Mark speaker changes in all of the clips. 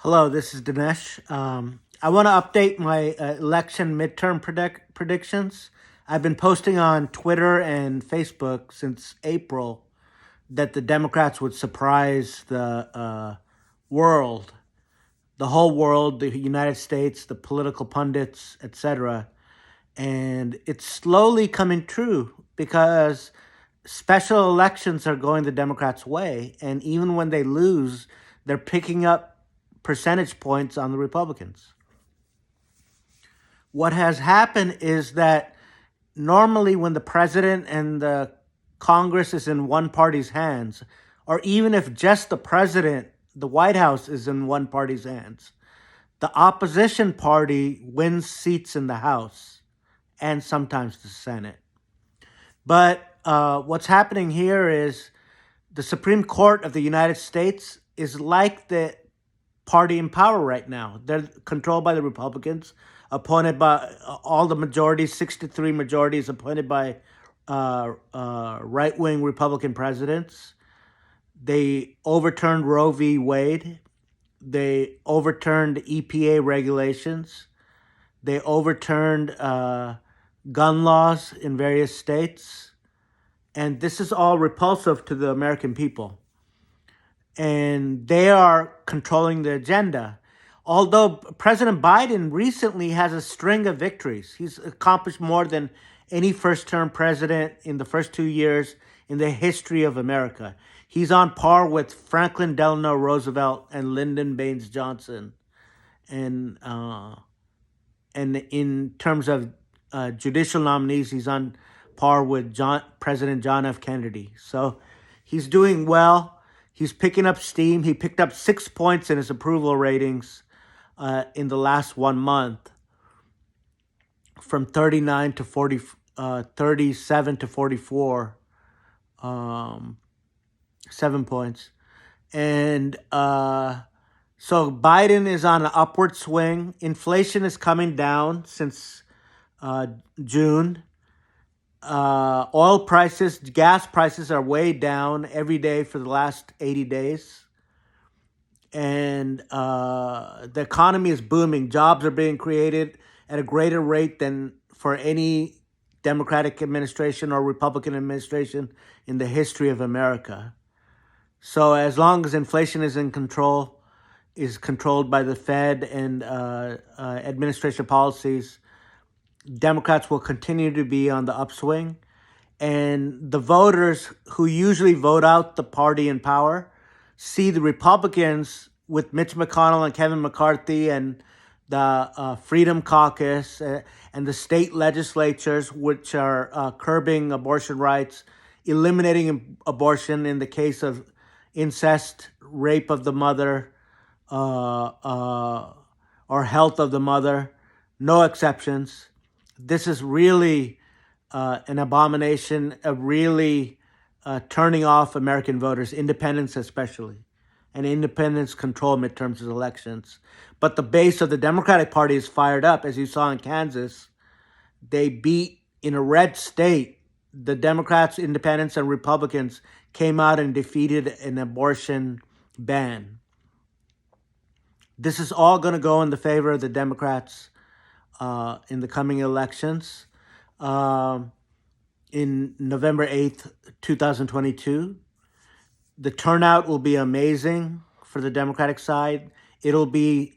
Speaker 1: Hello, this is Dinesh. I want to update my election midterm predictions. I've been posting on Twitter and Facebook since April that the Democrats would surprise the world, the whole world, the United States, the political pundits, etc. And it's slowly coming true because special elections are going the Democrats' way. And even when they lose, they're picking up percentage points on the Republicans. What has happened is that normally when the president and the Congress is in one party's hands, or even if just the president, the White House is in one party's hands, the opposition party wins seats in the House and sometimes the Senate. But what's happening here is the Supreme Court of the United States is like the party in power right now. They're controlled by the Republicans, appointed by all the majorities, 63 majorities appointed by right-wing Republican presidents. They overturned Roe v. Wade. They overturned EPA regulations. They overturned gun laws in various states. And this is all repulsive to the American people. And they are controlling the agenda. Although President Biden recently has a string of victories, he's accomplished more than any first-term president in the first 2 years in the history of America. He's on par with Franklin Delano Roosevelt and Lyndon Baines Johnson. And in terms of judicial nominees, he's on par with President John F. Kennedy. So he's doing well. He's picking up steam. He picked up 6 points in his approval ratings in the last 1 month, from 39 to 40, 37 to 44, 7 points. And so Biden is on an upward swing. Inflation is coming down since June. Oil prices, gas prices are way down every day for the last 80 days. And the economy is booming. Jobs are being created at a greater rate than for any Democratic administration or Republican administration in the history of America. So as long as inflation is controlled by the Fed and administration policies, Democrats will continue to be on the upswing. And the voters who usually vote out the party in power see the Republicans with Mitch McConnell and Kevin McCarthy and the Freedom Caucus and the state legislatures, which are curbing abortion rights, eliminating abortion in the case of incest, rape of the mother, or health of the mother, no exceptions. This is really an abomination, really turning off American voters, independents especially. And independents control midterms elections. But the base of the Democratic Party is fired up, as you saw in Kansas. They beat, in a red state, the Democrats, independents, and Republicans came out and defeated an abortion ban. This is all going to go in the favor of the Democrats in the coming elections. In November 8th, 2022. The turnout will be amazing for the Democratic side. It'll be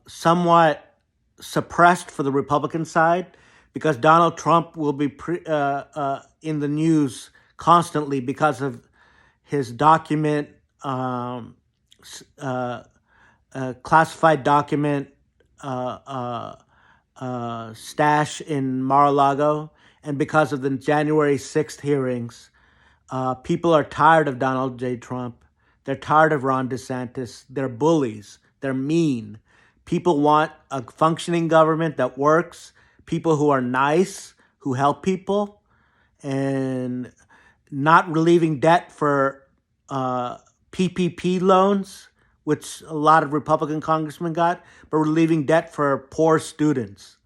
Speaker 1: somewhat suppressed for the Republican side because Donald Trump will be in the news constantly because of his classified document stash in Mar-a-Lago, and because of the January 6th hearings. People are tired of Donald J. Trump. They're tired of Ron DeSantis. They're bullies. They're mean. People want a functioning government that works, people who are nice, who help people, and not relieving debt for PPP loans, which a lot of Republican congressmen got, but relieving debt for poor students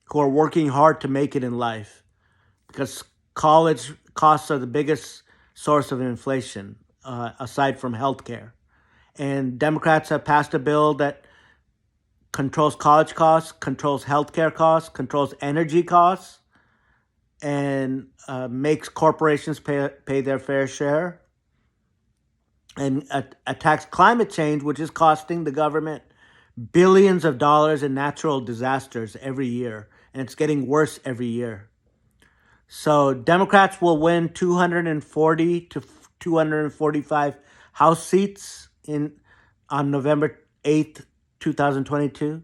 Speaker 1: who are working hard to make it in life, because college costs are the biggest source of inflation, aside from healthcare. And Democrats have passed a bill that controls college costs, controls healthcare costs, controls energy costs, and makes corporations pay their fair share, and attacks climate change, which is costing the government billions of dollars in natural disasters every year, and it's getting worse every year. So Democrats will win 240 to 245 House seats on November 8th, 2022.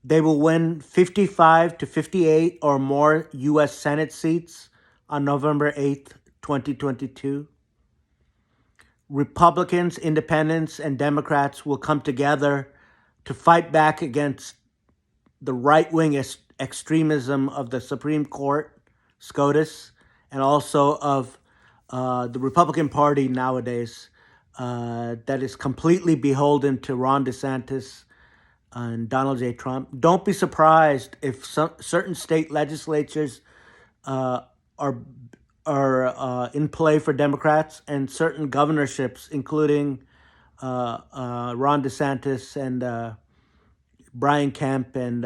Speaker 1: They will win 55 to 58 or more U.S. Senate seats on November 8th, 2022. Republicans, independents, and Democrats will come together to fight back against the right-wing extremism of the Supreme Court, SCOTUS, and also of the Republican Party nowadays that is completely beholden to Ron DeSantis and Donald J. Trump. Don't be surprised if certain state legislatures are in play for Democrats, and certain governorships, including Ron DeSantis and Brian Kemp and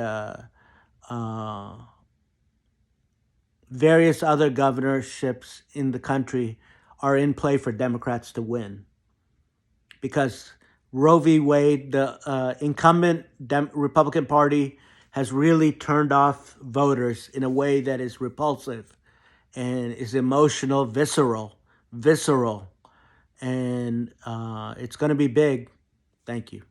Speaker 1: various other governorships in the country, are in play for Democrats to win. Because Roe v. Wade, the incumbent Republican Party, has really turned off voters in a way that is repulsive and is emotional, visceral, and it's going to be big. Thank you.